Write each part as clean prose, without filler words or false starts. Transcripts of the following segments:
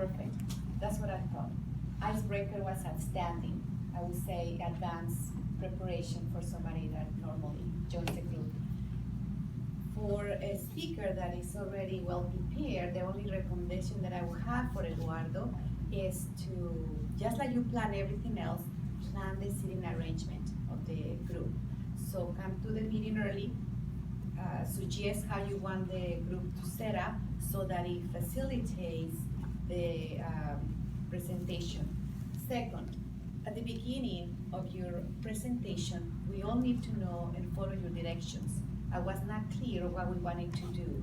perfect. That's what I thought. Icebreaker was outstanding. I would say advanced preparation for somebody that normally joins the group. For a speaker that is already well prepared, the only recommendation that I would have for Eduardo is to, just like you plan everything else, plan the seating arrangement of the group. So come to the meeting early, suggest how you want the group to set up so that it facilitates the presentation. Second, at the beginning of your presentation, we all need to know and follow your directions. I was not clear of what we wanted to do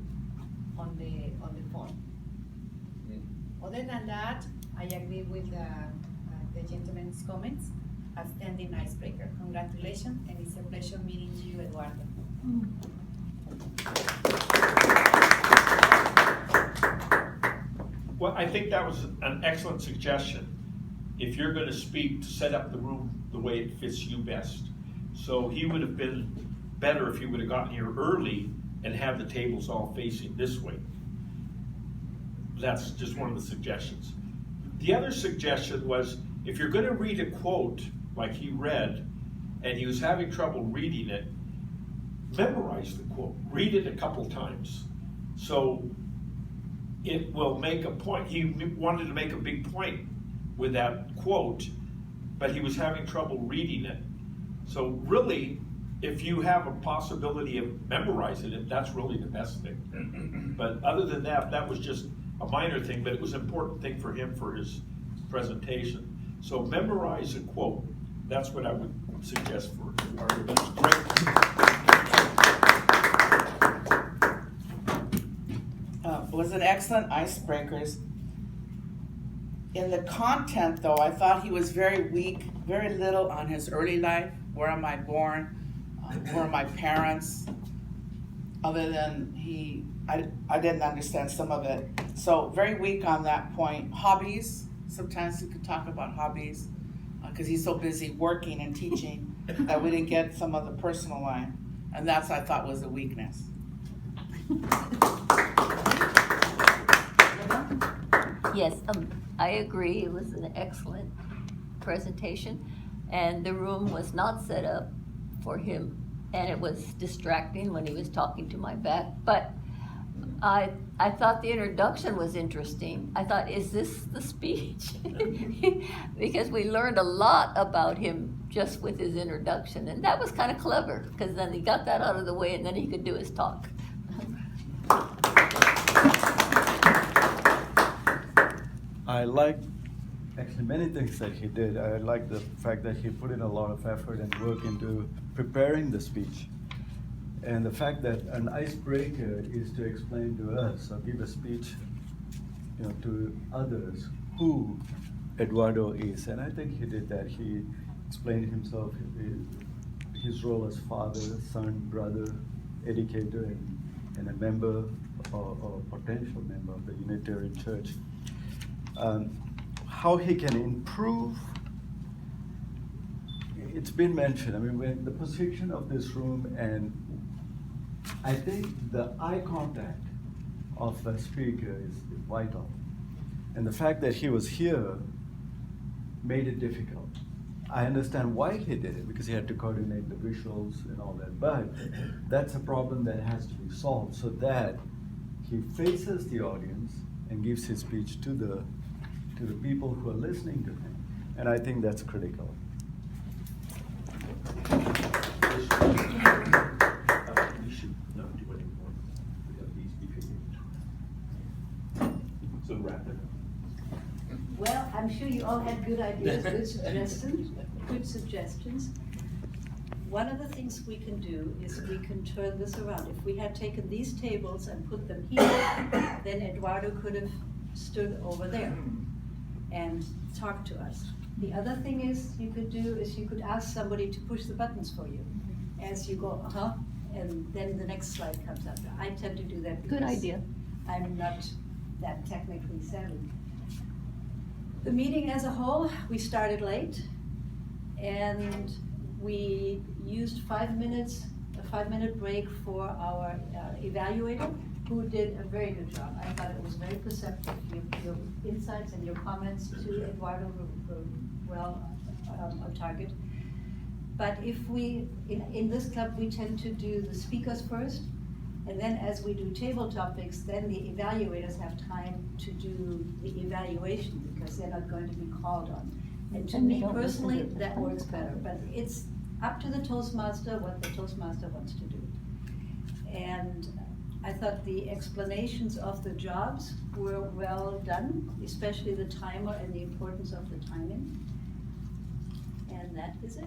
on the phone. Other than that, I agree with the gentleman's comments. Outstanding icebreaker. Congratulations, and it's a pleasure meeting you, Eduardo. Well, I think that was an excellent suggestion. If you're going to speak, to set up the room the way it fits you best. So he would have been better if he would have gotten here early and have the tables all facing this way. That's just one of the suggestions. The other suggestion was, if you're going to read a quote like he read, and he was having trouble reading it, memorize the quote. Read it a couple times. So it will make a point. He wanted to make a big point with that quote, but he was having trouble reading it. So really, if you have a possibility of memorizing it, that's really the best thing. But other than that, that was just a minor thing, but it was an important thing for him for his presentation. So memorize a quote. That's what I would suggest for Eduardo. That's great. Was an excellent icebreakers. In the content, though, I thought he was very weak, very little on his early life. Where am I born? Who are my parents? Other than I didn't understand some of it. So very weak on that point. Hobbies, sometimes he could talk about hobbies because he's so busy working and teaching that we didn't get some of the personal line. And that's, I thought, was a weakness. Yes, I agree. It was an excellent presentation, and the room was not set up for him, and it was distracting when he was talking to my back. But I thought the introduction was interesting. I thought, is this the speech? Because we learned a lot about him just with his introduction, and that was kind of clever, because then he got that out of the way, and then he could do his talk. I like actually many things that he did. I like the fact that he put in a lot of effort and work into preparing the speech. And the fact that an icebreaker is to explain to us or give a speech, to others who Eduardo is. And I think he did that. He explained himself, his role as father, son, brother, educator, and a member or potential member of the Unitarian Church. How he can improve, it's been mentioned. I mean, when the position of this room, and I think the eye contact of the speaker is vital. And the fact that he was here made it difficult. I understand why he did it, because he had to coordinate the visuals and all that, but that's a problem that has to be solved so that he faces the audience and gives his speech to the people who are listening to him. And I think that's critical. We should not do anymore. We have these behaviors. So wrap it up. Well, I'm sure you all had good ideas, good suggestions. One of the things we can do is we can turn this around. If we had taken these tables and put them here, then Eduardo could have stood over there and talk to us. The other thing you could ask somebody to push the buttons for you as you go, and then the next slide comes up. I tend to do that because Good idea. I'm not that technically savvy. The meeting as a whole, we started late, and we used 5 minutes, a 5-minute break for our evaluator, who did a very good job. I thought it was very perceptive. Your insights and your comments to Eduardo were well on target. But if we, in this club, we tend to do the speakers first, and then as we do table topics, then the evaluators have time to do the evaluation, because they're not going to be called on. And to And we me don't listen personally, to the that works better, but it's up to the Toastmaster what the Toastmaster wants to do. And I thought the explanations of the jobs were well done, especially the timer and the importance of the timing. And that is it.